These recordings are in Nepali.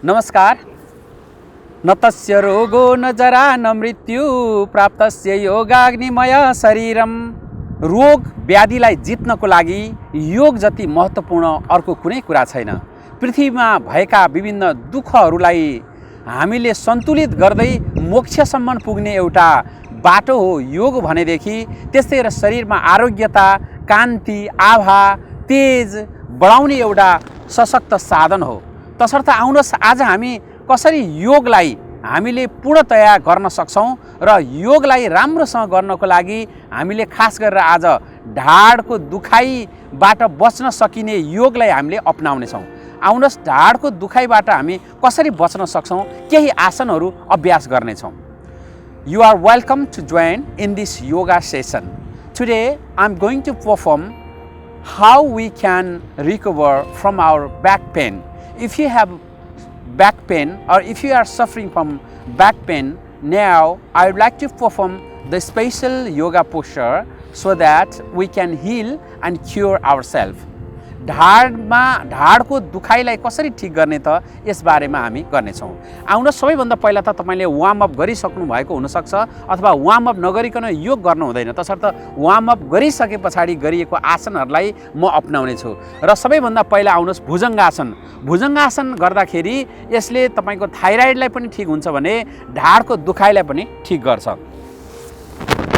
नमस्कार। न तस्य रोगो न जरा न मृत्यु प्राप्तस्य योगाग्निमय शरीरम। रोग व्याधिलाई जित्नको लागि योग जति महत्त्वपूर्ण अर्को कुनै कुरा छैन। पृथ्वीमा भएका विभिन्न दुःखहरूलाई हामीले सन्तुलित गर्दै मोक्षसम्म पुग्ने एउटा बाटो हो योग भनेदेखि। त्यस्तै गरेर शरीरमा आरोग्यता, कान्ति, आभा, तेज बढाउने एउटा सशक्त साधन हो। तसर्थ आउनुहोस् आज हामी कसरी योगलाई हामीले पूर्णतया गर्न सक्छौं र योगलाई राम्रोसँग गर्नको लागि हामीले खास गरेर आज ढाडको दुखाइबाट बच्न सकिने योगलाई हामीले अपनाउने छौं। आउनुहोस् ढाडको दुखाइबाट हामी कसरी बच्न सक्छौं केही आसनहरू अभ्यास गर्ने छौं। You are welcome to join in this yoga session. Today I'm going to perform how we can recover from our back pain. If you have back pain or if you are suffering from back pain, now I would like to perform the special yoga posture so that we can heal and cure ourselves. ढाडको दुखाइलाई कसरी ठीक गर्ने त यसबारेमा हामी गर्नेछौँ। आउनुहोस् सबैभन्दा पहिला त तपाईले वार्म अप गरिसक्नु भएको हुनसक्छ अथवा वार्म अप नगरिकन योग गर्नु हुँदैन। तसर्थ वार्म अप गरिसके पछाडि गरिएको आसनहरूलाई म अपनाउने छु। र सबैभन्दा पहिला आउनुहोस् भुजङ्गासन। भुजङ्गासन गर्दाखेरि यसले तपाईको थाइराइडलाई पनि ठीक हुन्छ भने ढाडको दुखाइलाई पनि ठीक गर्छ।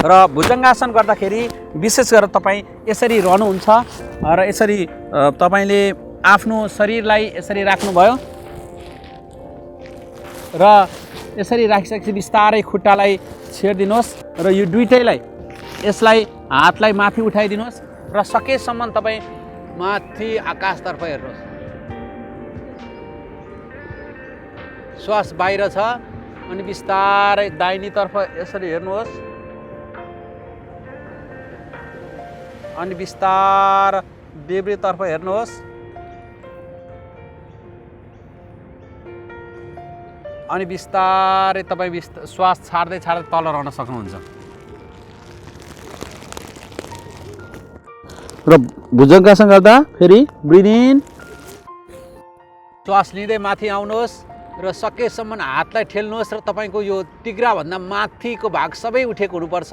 र भुजङ्गासन गर्दाखेरि विशेष गरेर तपाईँ यसरी रहनुहुन्छ र यसरी तपाईले आफ्नो शरीरलाई यसरी राख्नुभयो र यसरी राखिसकेपछि बिस्तारै खुट्टालाई छेड्दिनुहोस् र यो दुईटैलाई यसलाई हातलाई माथि उठाइदिनुहोस् र सकेसम्म तपाईँ माथि आकाशतर्फ हेर्नुहोस्। श्वास बाहिर छ अनि बिस्तारै दाहिनेतर्फ यसरी हेर्नुहोस् अनि बिस्तार देब्रेतर्फ हेर्नुहोस् अनि बिस्तारै तपाईँ श्वास छाड्दै छाड्दै तल रहन सक्नुहुन्छ। र भुजङ्गासन गर्दा फेरि ब्रिथ इन, श्वास लिँदै माथि आउनुहोस् र सकेसम्म हातलाई ठेल्नुहोस् र तपाईको यो तिघ्राभन्दा माथिको भाग सबै उठेको हुनुपर्छ।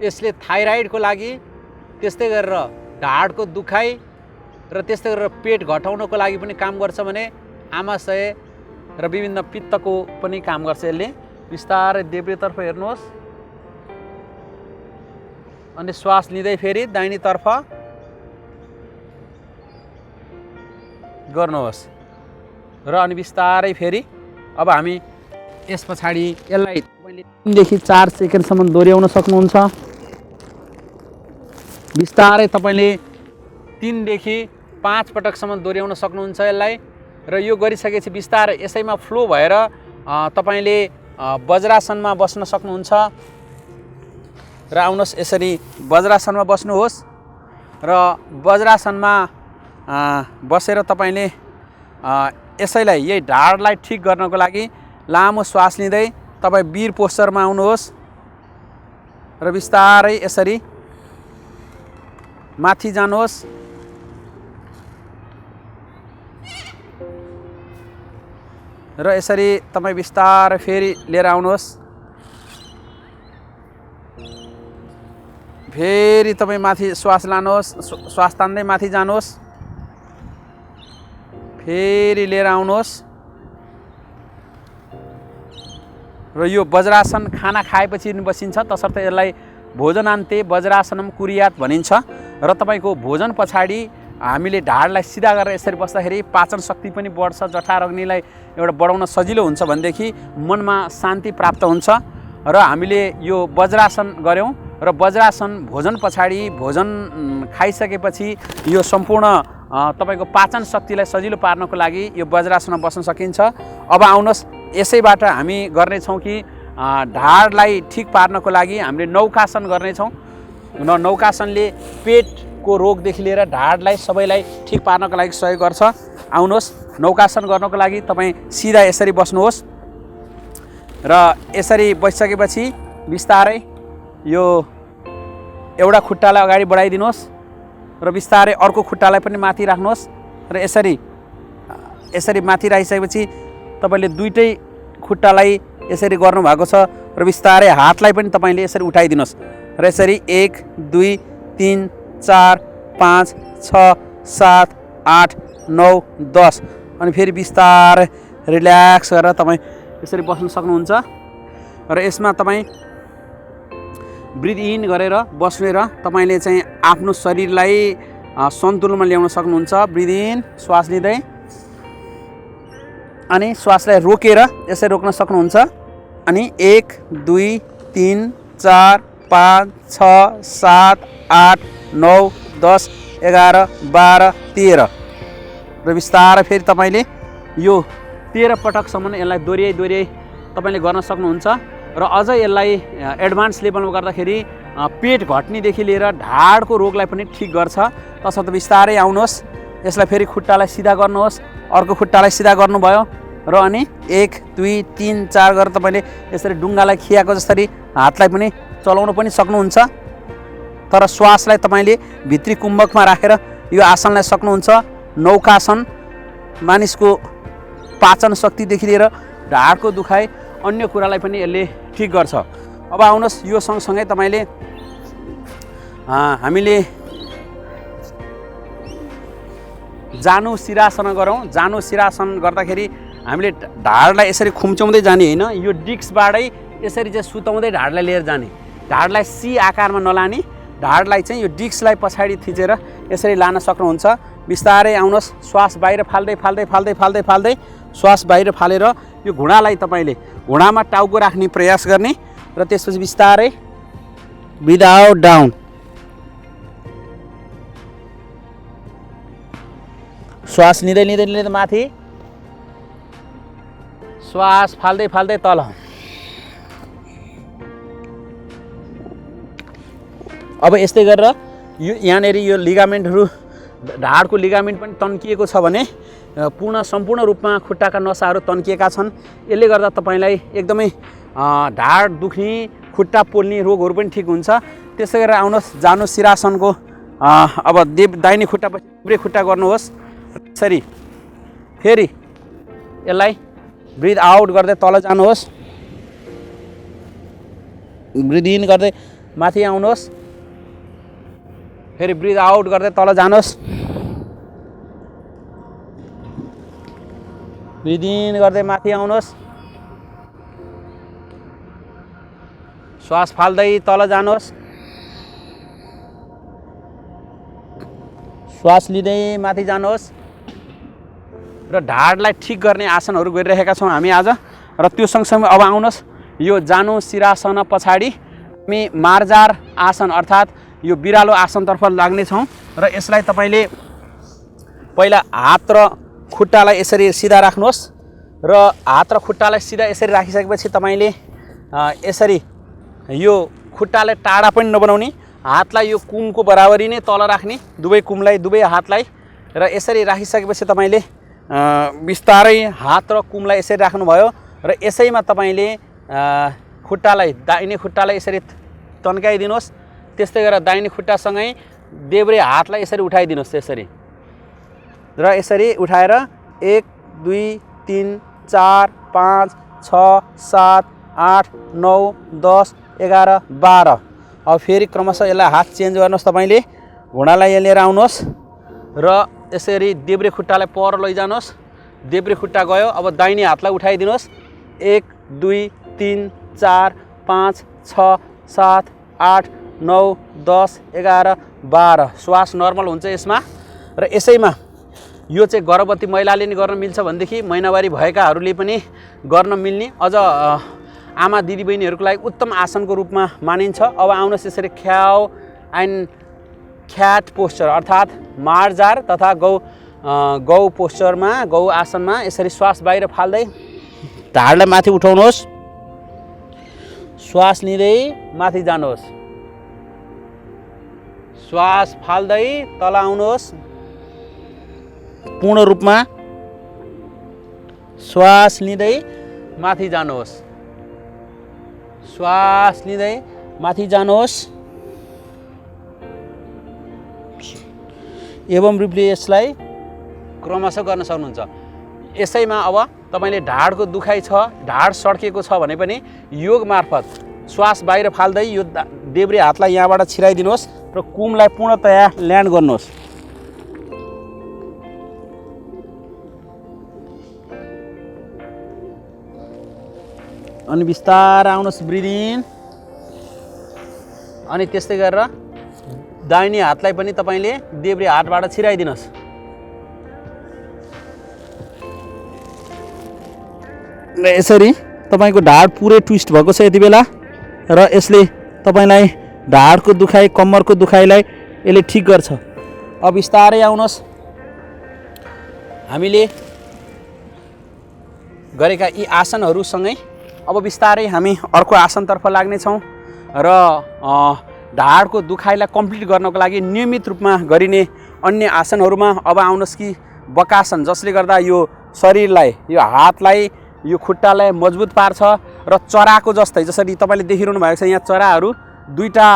यसले थाइराइडको लागि, त्यस्तै गरेर ढाडको दुखाइ र त्यस्तै गरेर पेट घटाउनको लागि पनि काम गर्छ भने आमाशय र विभिन्न पित्तको पनि काम गर्छ यसले। बिस्तारै देब्रेतर्फ हेर्नुहोस् अनि श्वास लिँदै फेरि दाहिनेतर्फ गर्नुहोस् र अनि बिस्तारै फेरि अब हामी यस पछाडि यसलाई तपाईले 3 देखि 4 सेकेन्डसम्म दोहोर्याउन सक्नुहुन्छ। बिस्तारै तपाईले 3 देखि 5 पटकसम्म दोहोर्याउन सक्नुहुन्छ यसलाई। र यो गरिसकेपछि बिस्तारै यसैमा फ्लो भएर तपाईले वज्रासनमा बस्न सक्नुहुन्छ। र आउनुहोस् यसरी वज्रासनमा बस्नुहोस् र वज्रासनमा बसेर तपाईले यसैलाई यही ढाडलाई ठीक गर्नको लागि लामो श्वास लिँदै तपाईँ वीर पोस्चरमा आउनुहोस् र बिस्तारै यसरी माथि जानुहोस् र यसरी तपाईँ बिस्तारै फेरि लिएर आउनुहोस्। फेरि तपाईँ माथि श्वास लानुहोस्, श्वास तान्दै माथि जानुहोस्, फेरि लिएर आउनुहोस् र यो वज्रासन खाना खाएपछि बसिन्छ। तसर्थ यसलाई भोजनान्ते वज्रासनम कुर्यात भनिन्छ। र तपाईको भोजन पछाडि हामीले ढाडलाई सिधा गरेर यसरी बस्दाखेरि पाचन शक्ति पनि बढ्छ, जठर अग्निलाई एउटा बढाउन सजिलो हुन्छ भनेदेखि मनमा शान्ति प्राप्त हुन्छ। र हामीले यो वज्रासन गर्यौं र वज्रासन भोजन पछाडि भोजन खाइसकेपछि यो सम्पूर्ण तपाईको पाचन शक्तिलाई सजिलो पार्नको लागि यो वज्रासनमा बस्न सकिन्छ। अब आउनुहोस् यसैबाट हामी गर्ने छौं कि ढाडलाई ठीक पार्नको लागि हामीले नौकासन गर्ने छौं। नौकासनले पेटको रोगदेखि लिएर ढाडलाई सबैलाई ठीक पार्नको लागि सहयोग गर्छ। आउनुहोस् नौकासन गर्नको लागि तपाईँ सिधा यसरी बस्नुहोस् र यसरी बसिसकेपछि बिस्तारै यो एउटा खुट्टालाई अगाडि बढाइदिनुहोस् र बिस्तारै अर्को खुट्टालाई पनि माथि राख्नुहोस् र यसरी माथि राखिसकेपछि तपाईँले दुईटै खुट्टालाई यसरी गर्नुभएको छ र बिस्तारै हातलाई पनि तपाईँले यसरी उठाइदिनुहोस् र यसरी 1 2 3 4 5 6 7 8 9 10 अनि फेरि बिस्तारै रिल्याक्स गरेर तपाईँ यसरी बस्न सक्नुहुन्छ र यसमा तपाईँ ब्रिथ इन गरेर बस्ने र तपाईँले चाहिँ आफ्नो शरीरलाई सन्तुलनमा ल्याउन सक्नुहुन्छ। ब्रिथ इन श्वास लिँदै अनि श्वासलाई रोकेर यसरी रोक्न सक्नुहुन्छ अनि 1 2 3 4 5 6 7 8 9 10 11 12 13 र बिस्तारै फेरि तपाईँले यो 13 पटकसम्म यसलाई दोहोऱ्याइ तपाईँले गर्न सक्नुहुन्छ र अझ यसलाई एडभान्स लेभलमा गर्दाखेरि पेट घट्नेदेखि लिएर ढाडको रोगलाई पनि ठिक गर्छ। तसर्थ बिस्तारै आउनुहोस्, यसलाई फेरि खुट्टालाई सिधा गर्नुहोस्, अर्को खुट्टालाई सिधा गर्नुभयो र अनि 1 2 3 4 गरेर तपाईँले यसरी डुङ्गालाई खियाएको जसरी हातलाई पनि चलाउन पनि सक्नुहुन्छ। तर श्वासलाई तपाईँले भित्री कुम्भकमा राखेर यो आसनलाई सक्नुहुन्छ। नौकासन मानिसको पाचन शक्तिदेखि लिएर ढाडको दुखाइ अन्य कुरालाई पनि यसले ठिक गर्छ। अब आउनुहोस्, यो सँगसँगै तपाईँले हामीले जानु शिरासन गरौँ। जानु शिरासन गर्दाखेरि हामीले ढाडलाई यसरी खुम्चाउँदै जाने होइन, यो डिस्कबाटै यसरी चाहिँ सुताउँदै ढाडलाई लिएर जाने। ढाडलाई सी आकारमा नलाने, ढाडलाई चाहिँ यो डिस्कलाई पछाडि थिचेर यसरी लान सक्नुहुन्छ। बिस्तारै आउनुहोस्, श्वास बाहिर फाल्दै फाल्दै फाल्दै फाल्दै फाल्दै श्वास बाहिर फालेर यो घुँडालाई तपाईँले घुँडामा टाउको राख्ने प्रयास गर्ने र त्यसपछि बिस्तारै ब्रिथ आउट डाउन। श्वास लिँदै लिँदै लिँदै माथि, श्वास फाल्दै फाल्दै तल। अब यस्तै गरेर यो यहाँनिर यो लिगामेन्टहरू, ढाडको लिगामेन्ट पनि तन्किएको छ भने सम्पूर्ण रूपमा खुट्टाका नसाहरू तन्किएका छन्। यसले गर्दा तपाईँलाई एकदमै ढाड दुख्ने, खुट्टा पोल्ने रोगहरू पनि ठिक हुन्छ। त्यसै गरेर आउनुहोस्, जानु शिरासनको अब दाहिने खुट्टा पछि देब्रे खुट्टा गर्नुहोस्। यसरी फेरि यसलाई ब्रिथ आउट गर्दै तल जानुहोस्, ब्रिथ इन गर्दै माथि आउनुहोस्, फेरि ब्रिथ आउट गर्दै तल जानुहोस्, ब्रिथ इन गर्दै माथि आउनुहोस्, श्वास फाल्दै तल जानुहोस्, श्वास लिँदै माथि जानुहोस् र ढाडलाई ठिक गर्ने आसनहरू गरिरहेका छौँ हामी आज। र त्यो सँगसँगै अब आउनुहोस्, यो जानु शिरासन पछाडि हामी मार्जार आसन अर्थात् यो बिरालो आसनतर्फ लाग्नेछौँ र यसलाई तपाईँले पहिला हात र खुट्टालाई यसरी सिधा राख्नुहोस् र हात र खुट्टालाई सिधा यसरी राखिसकेपछि तपाईँले यसरी यो खुट्टालाई टाढा पनि नबनाउने, हातलाई यो कुमको बराबरी नै तल राख्ने, दुवै कुमलाई दुवै हातलाई, र यसरी राखिसकेपछि तपाईँले बिस्तारै हात र कुमलाई यसरी राख्नुभयो र यसैमा तपाईँले खुट्टालाई दाहिने खुट्टालाई यसरी तन्काइदिनुहोस्। त्यस्तै गरेर दाहिने खुट्टासँगै देब्रे हातलाई यसरी उठाइदिनुहोस् यसरी र यसरी उठाएर 1 2 3 4 5 6 7 8 9 10 11 12। अब फेरि क्रमशः यसलाई हात चेन्ज गर्नुहोस्, तपाईँले घुँडालाई लिएर आउनुहोस् र यसरी देब्रे खुट्टालाई पर लैजानुहोस्। देब्रे खुट्टा गयो, अब दाहिने हातलाई उठाइदिनुहोस्। 1 2 3 4 5 6 7 8 9 10 11 12। श्वास नर्मल हुन्छ यसमा र यसैमा यो चाहिँ गर्भवती महिलाले नि गर्न मिल्छ भनेदेखि महिनावारी भएकाहरूले पनि गर्न मिल्ने, अझ आमा दिदीबहिनीहरूको लागि उत्तम आसनको रूपमा मानिन्छ। अब आउनुहोस्, यसरी ख्याउ एन्ड ख्याट पोस्चर अर्थात् मार्जार तथा गौ पोस्चरमा, गौ आसनमा यसरी श्वास बाहिर फाल्दै ढाडलाई माथि उठाउनुहोस्, श्वास लिँदै माथि जानुहोस्, श्वास फाल्दै तल आउनुहोस्, पूर्ण रूपमा श्वास लिँदै माथि जानुहोस्, श्वास लिँदै माथि जानुहोस्। एवं रूपले यसलाई क्रमशः गर्न सक्नुहुन्छ। यसैमा अब तपाईले ढाडको दुखाइ छ, ढाड सड्केको छ भने पनि योग मार्फत श्वास बाहिर फाल्दै यो देब्रे हातलाई यहाँबाट छिराइदिनुहोस् र कुमलाई पूर्णतया ल्यान्ड गर्नुहोस्। अनि बिस्तारै आउनुहोस् ब्रिथ इन। अनि त्यस्तै गरेर दाहिने हातलाई पनि तपाईले देब्रे हातबाट छिराइदिनुहोस्। र यसरी तपाईको ढाड पुरै ट्विस्ट भएको छ यति बेला र यसले तपाईलाई ढाडको दुखाइ, कम्मरको दुखाइलाई यसले ठीक गर्छ। अब बिस्तारै आउनुहोस्। हामीले गरेका यी आसनहरूसँगै अब बिस्तारै हामी अर्को आसनतर्फ लाग्नेछौँ र ढाडको दुखाइलाई कम्प्लिट गर्नको लागि नियमित रूपमा गरिने अन्य आसनहरूमा अब आउनुहोस् कि बकासन, जसले गर्दा यो शरीरलाई, यो हातलाई, यो खुट्टालाई मजबुत पार्छ र चराको जस्तै, जसरी तपाईँले देखिरहनु भएको छ यहाँ चराहरू दुईटा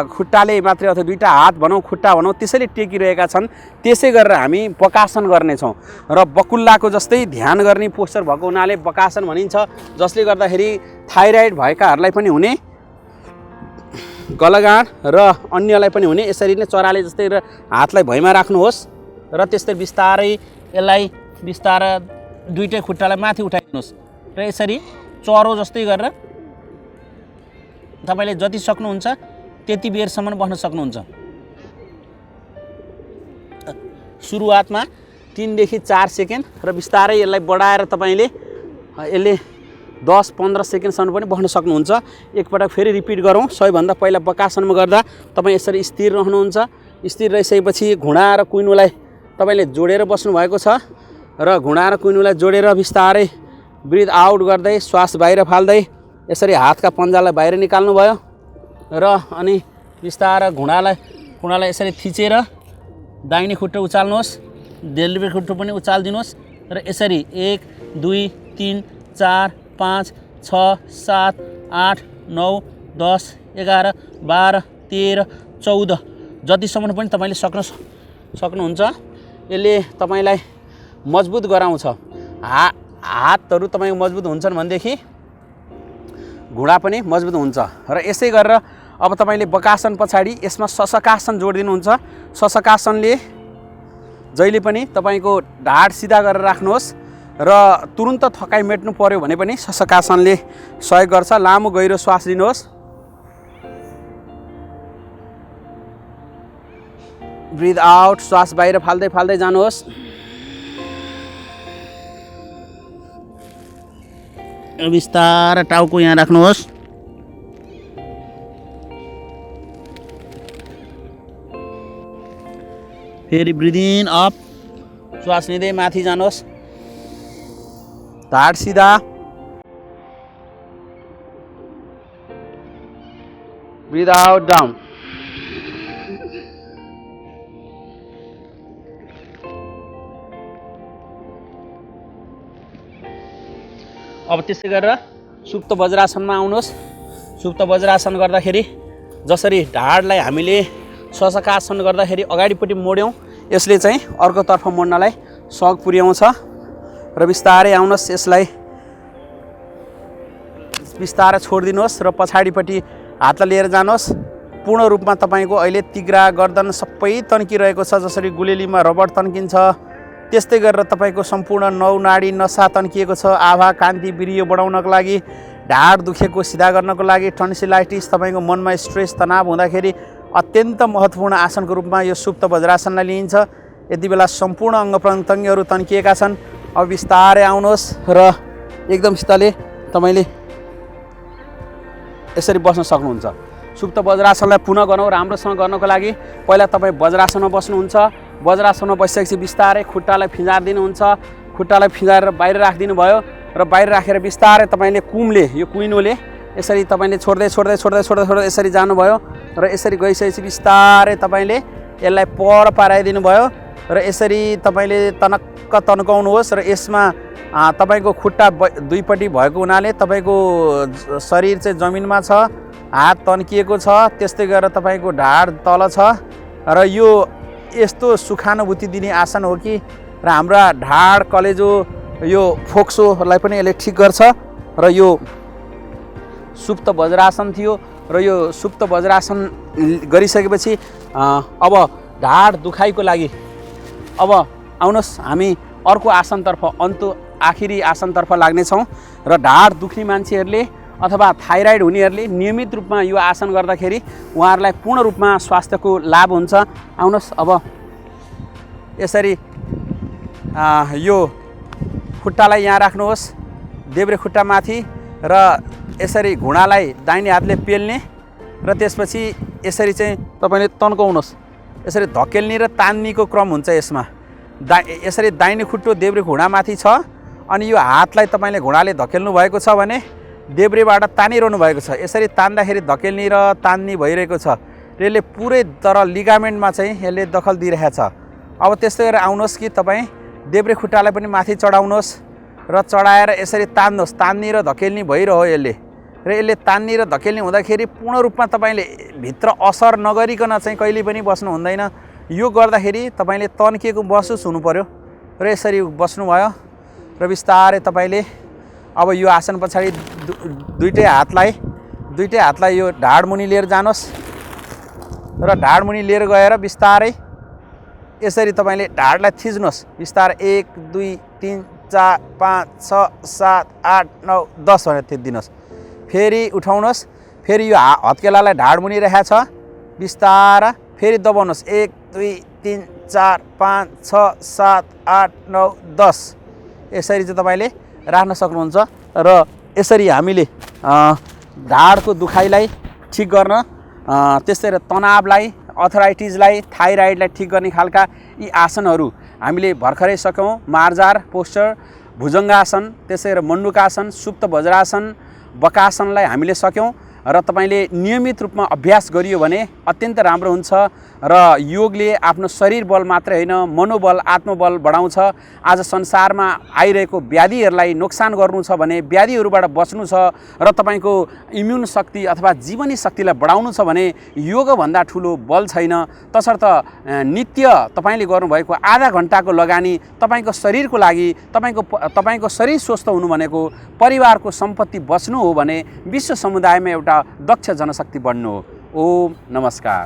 खुट्टाले मात्रै अथवा दुईटा हात भनौँ, खुट्टा भनौँ, त्यसैले टेकिरहेका छन्। त्यसै गरेर हामी बकासन गर्नेछौँ र बकुल्लाको जस्तै ध्यान गर्ने पोस्चर भएको हुनाले बकासन भनिन्छ, जसले गर्दाखेरि थाइराइड भएकाहरूलाई पनि हुने, गलगाँड र अन्यलाई पनि हुने। यसरी नै चराले जस्तै र हातलाई भुइँमा राख्नुहोस् र त्यस्तै बिस्तारै यसलाई बिस्तारै दुईटै खुट्टालाई माथि उठाइदिनुहोस् र यसरी चरो जस्तै गरेर तपाईले जति सक्नुहुन्छ त्यति बेरसम्म बस्न सक्नुहुन्छ। सुरुवातमा 3 देखि 4 सेकेन्ड र बिस्तारै यसलाई बढाएर तपाईले यसले 10-15 सेकेन्डसम्म पनि बस्न सक्नुहुन्छ। एकपटक फेरि रिपिट गरौँ। सबैभन्दा पहिला बकासनमा गर्दा तपाईँ यसरी स्थिर रहनुहुन्छ। स्थिर रहिसकेपछि घुँडा र कुइनुलाई तपाईले जोडेर बस्नु भएको छ र घुँडा र कुइनुलाई जोडेर बिस्तारै ब्रिथ आउट गर्दै श्वास बाहिर फाल्दै यसरी हातका पन्जालाई बाहिर निकाल्नु भयो र अनि बिस्तारै घुँडालाई यसरी थिचेर दाहिने खुट्टा उचाल्नुहोस्, देब्रे खुट्टा पनि उचालिदिनुहोस् र यसरी 1 2 3 4 5 6 7 8 9 10 11 12 13 14 जतिसम्म पनि तपाईले सक्नुहुन्छ। यसले तपाईलाई मजबुत गराउँछ। हातहरू तपाईको मजबुत हुन्छन् भनेदेखि घुँडा पनि मजबुत हुन्छ। र यसै गरेर अब तपाईले बकासन पछाडि यसमा शशकासन जोडिदिनुहुन्छ। शशकासनले जहिले पनि तपाईको ढाड सिधा गरेर राख्नुहोस् र तुरुन्त थकाइ मेट्नु पर्यो भने पनि शशकासनले सहयोग गर्छ। लामो गहिरो श्वास लिनुहोस्। ब्रिथ आउट, श्वास बाहिर फाल्दै फाल्दै जानुहोस्। बिस्तारै टाउको यहाँ राख्नुहोस्। फेरि ब्रिथ इन अप, श्वास लिँदै माथि जानुहोस्। ढाड सिधा, ब्रिथ आउट डाउन। अब त्यसै गरेर सुप्त वज्रासनमा आउनुहोस्। सुप्त वज्रासन गर्दाखेरि जसरी ढाडलाई हामीले शशकासन गर्दाखेरि अगाडिपट्टि मोड्यौँ, यसले चाहिँ अर्कोतर्फ मोड्नलाई सहयोग पुर्याउँछ। र बिस्तारै आउनुहोस्, यसलाई बिस्तारै छोडिदिनुहोस् र पछाडिपट्टि हातलाई लिएर जानुहोस्। पूर्ण रूपमा तपाईँको अहिले तिघ्रा गर्दन सबै तन्किरहेको छ। जसरी गुलेलीमा रबर तन्किन्छ त्यस्तै गरेर तपाईँको सम्पूर्ण नौ नाडी नसा तन्किएको छ। आभा कान्ति वीर्य बढाउनको लागि, ढाड दुखेको सिधा गर्नको लागि, टन्सिलाइटिस, तपाईँको मनमा स्ट्रेस तनाव हुँदाखेरि अत्यन्त महत्त्वपूर्ण आसनको रूपमा यो सुप्त वज्रासनलाई लिइन्छ। यति बेला सम्पूर्ण अङ्ग प्रत्यङ्गहरू तन्किएका छन्। अब बिस्तारै आउनुहोस् र एकदम सिधले तपाईँले यसरी बस्न सक्नुहुन्छ। सुप्त वज्रासनलाई पुनः गरौँ। राम्रोसँग गर्नको लागि पहिला तपाईँ वज्रासनमा बस्नुहुन्छ। वज्रासनमा बसिसकेपछि बिस्तारै खुट्टालाई फिँजार दिनुहुन्छ। खुट्टालाई फिँजारेर बाहिर राखिदिनु भयो र बाहिर राखेर बिस्तारै तपाईँले कुमले, यो कुइनोले यसरी तपाईँले छोड्दै छोड्दै छोड्दै छोड्दै छोड्दै यसरी जानुभयो र यसरी गइसकेपछि बिस्तारै तपाईँले यसलाई पर पाराइदिनु भयो र यसरी तपाईँले तनक्क तन्काउनुहोस् र यसमा तपाईँको खुट्टा दुईपट्टि भएको हुनाले तपाईँको शरीर चाहिँ जमिनमा छ, हात तन्किएको छ। त्यस्तै गरेर तपाईँको ढाड तल छ र यो यस्तो सुखानुभूति दिने आसन हो कि र हाम्रा ढाड, कलेजो यो फोक्सोलाई पनि यसले ठिक गर्छ र यो सुप्त वज्रासन थियो र यो सुप्त वज्रासन गरिसकेपछि अब ढाड दुखाइको लागि अब आउनुहोस् हामी अर्को आसनतर्फ आखिरी आसनतर्फ लाग्नेछौँ र ढाड दुख्ने मान्छेहरूले अथवा थाइराइड हुनेहरूले नियमित रूपमा यो आसन गर्दाखेरि उहाँहरूलाई पूर्ण रूपमा स्वास्थ्यको लाभ हुन्छ। आउनुहोस् अब यसरी यो खुट्टालाई यहाँ राख्नुहोस् देब्रे खुट्टा माथि र यसरी घुँडालाई दाहिने हातले पेल्ने र त्यसपछि यसरी चाहिँ तपाईँले तन्काउनुहोस्। यसरी धकेल्ने र तान्नेको क्रम हुन्छ यसमा। यसरी दाहिने खुट्टो देब्रे घुँडामाथि छ अनि यो हातलाई तपाईँले घुँडाले धकेल्नु भएको छ भने देब्रेबाट तानिरहनु भएको छ। यसरी तान्दाखेरि धकेल्ने र तान्ने भइरहेको छ र यसले पुरै तर लिगामेन्टमा चाहिँ यसले दखल दिइरहेछ। अब त्यस्तै गरेर आउनुहोस् कि तपाईँ देब्रे खुट्टालाई पनि माथि चढाउनुहोस् र चढाएर यसरी तान्नुहोस्। तान्ने र धकेल्ने भइरह्यो यसले र यसले तान्ने र धकेल्ने हुँदाखेरि पूर्ण रूपमा तपाईँले भित्र असर नगरिकन चाहिँ कहिले पनि बस्नु हुँदैन। यो गर्दाखेरि तपाईँले तन्किएको महसुस हुनु पर्यो र यसरी बस्नुभयो र बिस्तारै तपाईँले अब यो आसन पछाडि दुईटै हातलाई यो ढाड मुनि लिएर जानुहोस् र ढाड मुनि लिएर गएर बिस्तारै यसरी तपाईँले ढाडलाई थिच्नुहोस्। बिस्तारै 1 2 3 4 5 6 7 8 9 10 भनेर थिचिदिनुहोस्। फेरि उठाउनुहोस्। फेरि यो हत्केलालाई ढाड मुनि राखेको छ बिस्तारा फेरि दबाउनुहोस्। 1 2 3 4 5 6 7 8 9 10 यसरी चाहिँ तपाईँले राख्न सक्नुहुन्छ र यसरी हामीले ढाडको दुखाइलाई ठिक गर्न त्यस्तै र तनावलाई अर्थराइटिसलाई थाइराइडलाई ठिक गर्ने खालका यी आसनहरू हामीले भर्खरै सक्यौँ। मार्जार पोस्चर, भुजङ्गासन, त्यसै गरी मण्डुकासन, सुप्त वज्रासन, बकासनलाई हामीले सक्यौँ र तपाईँले नियमित रूपमा अभ्यास गरियो भने अत्यन्त राम्रो हुन्छ र योगले आफ्नो शरीर बल मात्रै होइन मनोबल आत्मबल बढाउँछ। आज संसारमा आइरहेको व्याधिहरूलाई नोक्सान गर्नु छ भने व्याधिहरूबाट बच्नु छ र तपाईँको इम्युन शक्ति अथवा जीवनी शक्तिलाई बढाउनु छ भने योगभन्दा ठुलो बल छैन। तसर्थ नित्य तपाईँले गर्नुभएको आधा घन्टाको लगानी तपाईँको शरीरको लागि तपाईँको शरीर स्वस्थ हुनु भनेको परिवारको सम्पत्ति बच्नु हो भने विश्व समुदायमा एउटा दक्ष जनशक्ति बन्नु हो। ओम नमस्कार।